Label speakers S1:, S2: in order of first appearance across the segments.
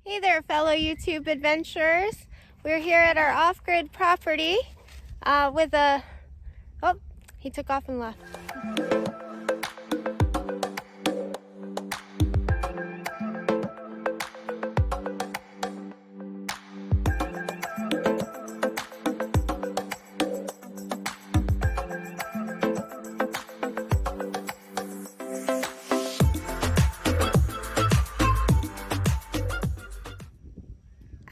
S1: Hey there, fellow YouTube adventurers. We're here at our off-grid property with a... Oh, he took off and left.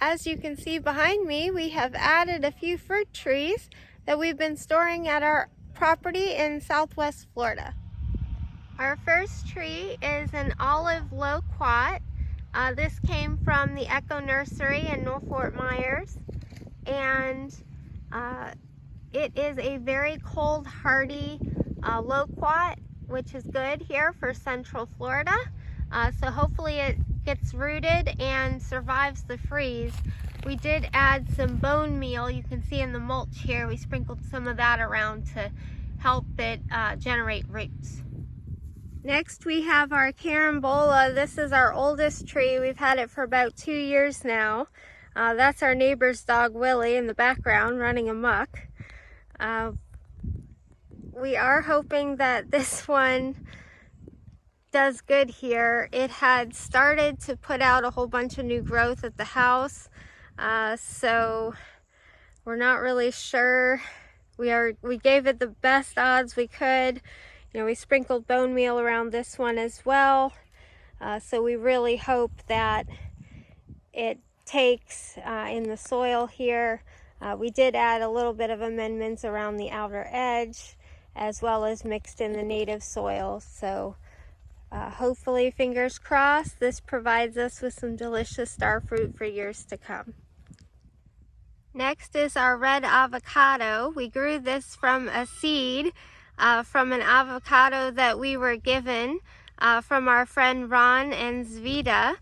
S1: As you can see behind me, we have added a few fruit trees that we've been storing at our property in Southwest Florida. Our first tree is an olive loquat. This came from the Echo Nursery in North Fort Myers, and it is a very cold hardy loquat, which is good here for Central Florida. So hopefully it gets rooted and survives the freeze. We did add some bone meal. You can see in the mulch here, we sprinkled some of that around to help it generate roots. Next we have our Carambola. This is our oldest tree. We've had it for about 2 years now. That's our neighbor's dog Willie in the background running amok. We are hoping that this one does good here. It had started to put out a whole bunch of new growth at the house, so we're not really sure. We gave it the best odds we could. You know, we sprinkled bone meal around this one as well, so we really hope that it takes in the soil here. We did add a little bit of amendments around the outer edge, as well as mixed in the native soil. So hopefully, fingers crossed, this provides us with some delicious starfruit for years to come. Next is our red avocado. We grew this from a seed from an avocado that we were given from our friend Ron and Zvita,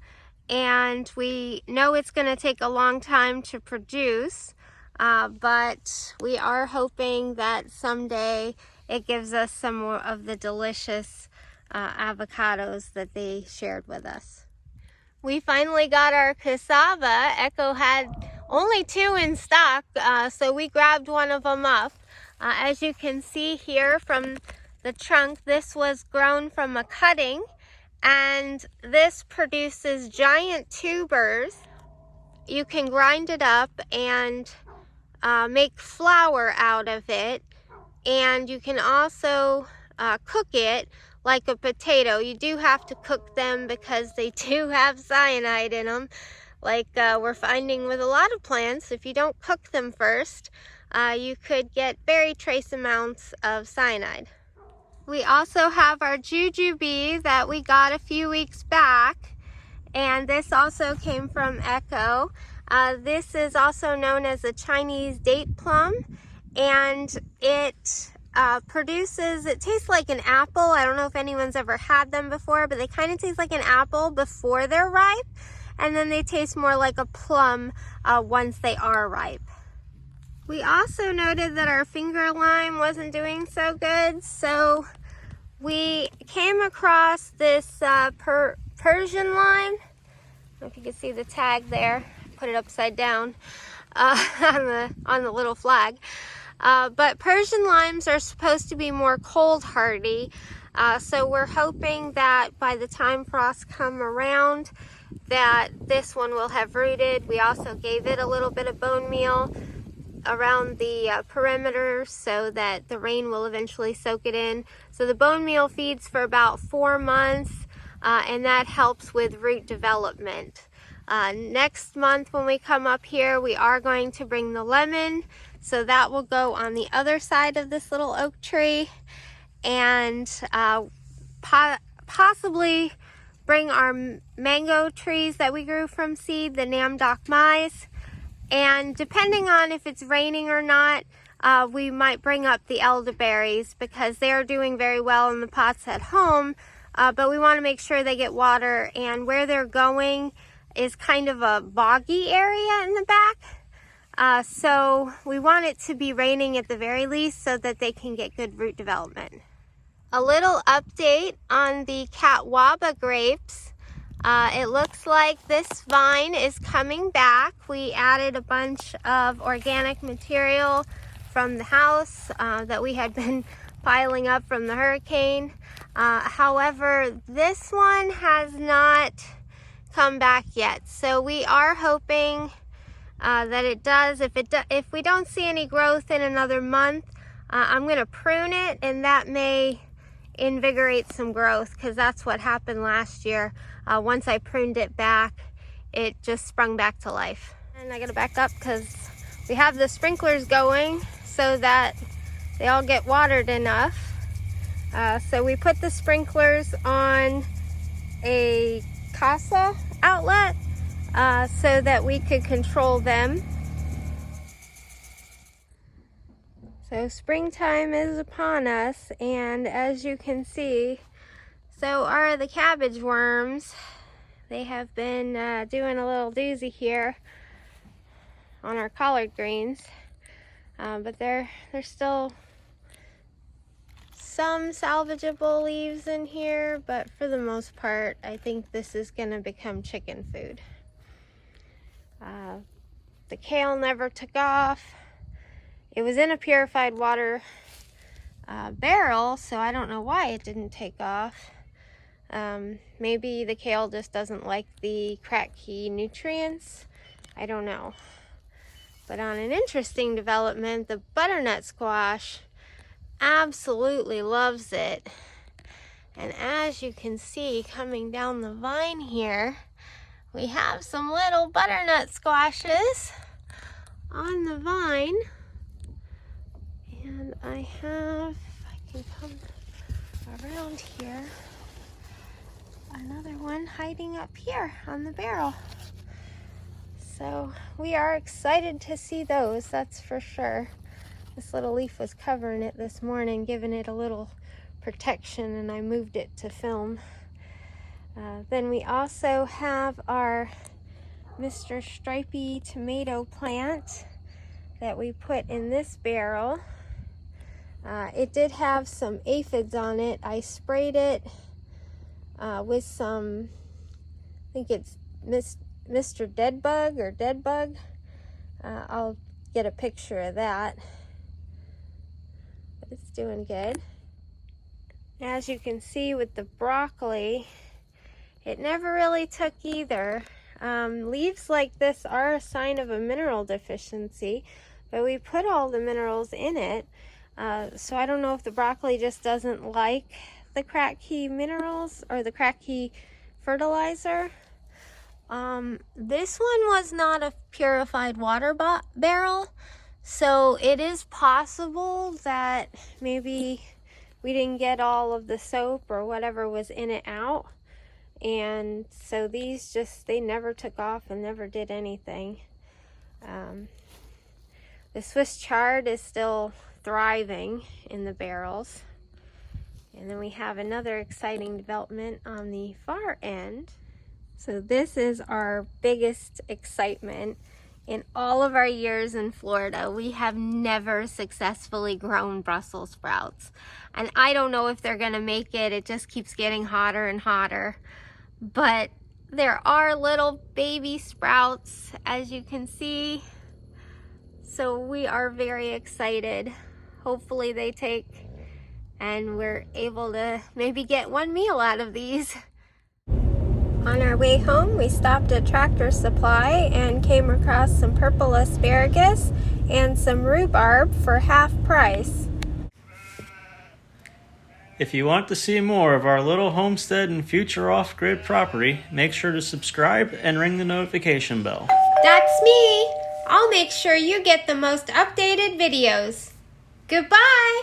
S1: and we know it's going to take a long time to produce, but we are hoping that someday it gives us some more of the delicious avocados that they shared with us. We finally got our cassava. Echo had only 2 in stock, so we grabbed one of them up. As you can see here from the trunk, this was grown from a cutting, and this produces giant tubers. You can grind it up and make flour out of it, and you can also cook it like a potato. You do have to cook them because they do have cyanide in them, like we're finding with a lot of plants. If you don't cook them first, you could get very trace amounts of cyanide. We also have our Jujube that we got a few weeks back, and this also came from Echo. This is also known as a Chinese date plum, and it tastes like an apple. I don't know if anyone's ever had them before, but they kind of taste like an apple before they're ripe, and then they taste more like a plum once they are ripe. We also noted that our finger lime wasn't doing so good, so we came across this Persian lime. I don't know if you can see the tag there. Put it upside down on the little flag. But Persian limes are supposed to be more cold hardy, so we're hoping that by the time frosts come around that this one will have rooted. We also gave it a little bit of bone meal around the perimeter so that the rain will eventually soak it in. So the bone meal feeds for about 4 months, and that helps with root development. Next month when we come up here, we are going to bring the lemon, so that will go on the other side of this little oak tree, and possibly bring our mango trees that we grew from seed, the Nam Doc Mais, and depending on if it's raining or not, we might bring up the elderberries because they're doing very well in the pots at home, but we want to make sure they get water, and where they're going is kind of a boggy area in the back. So we want it to be raining at the very least so that they can get good root development. A little update on the catawba grapes. It looks like this vine is coming back. We added a bunch of organic material from the house that we had been piling up from the hurricane. However, this one has not come back yet. So we are hoping that it does. If we don't see any growth in another month, I'm going to prune it, and that may invigorate some growth, because that's what happened last year. Once I pruned it back, it just sprung back to life. And I gotta back up because we have the sprinklers going so that they all get watered enough. So we put the sprinklers on a Kasa outlet so that we could control them. So springtime is upon us, and as you can see, so are the cabbage worms. They have been doing a little doozy here on our collard greens, but there's still some salvageable leaves in here, but for the most part, I think this is going to become chicken food. The kale never took off. It was in a purified water barrel, so I don't know why it didn't take off. Maybe the kale just doesn't like the crack key nutrients. I don't know. But on an interesting development, the butternut squash absolutely loves it. And as you can see coming down the vine here, we have some little butternut squashes on the vine. And I have, if I can come around here, another one hiding up here on the barrel. So we are excited to see those, that's for sure. This little leaf was covering it this morning, giving it a little protection, and I moved it to film. Then we also have our Mr. Stripey tomato plant that we put in this barrel. It did have some aphids on it. I sprayed it with some, I think it's Mr. Deadbug or Deadbug. I'll get a picture of that. But it's doing good. As you can see with the broccoli, it never really took either. Leaves like this are a sign of a mineral deficiency, but we put all the minerals in it. So I don't know if the broccoli just doesn't like the crack key minerals or the crack key fertilizer. This one was not a purified water barrel, so it is possible that maybe we didn't get all of the soap or whatever was in it out. And so these they never took off and never did anything. The Swiss chard is still thriving in the barrels. And then we have another exciting development on the far end. So this is our biggest excitement. In all of our years in Florida, we have never successfully grown Brussels sprouts. And I don't know if they're gonna make it. It just keeps getting hotter and hotter. But there are little baby sprouts, as you can see. So we are very excited. Hopefully they take, and we're able to maybe get one meal out of these. On our way home, we stopped at Tractor Supply and came across some purple asparagus and some rhubarb for half price.
S2: If you want to see more of our little homestead and future off-grid property, make sure to subscribe and ring the notification bell.
S1: That's me! I'll make sure you get the most updated videos. Goodbye!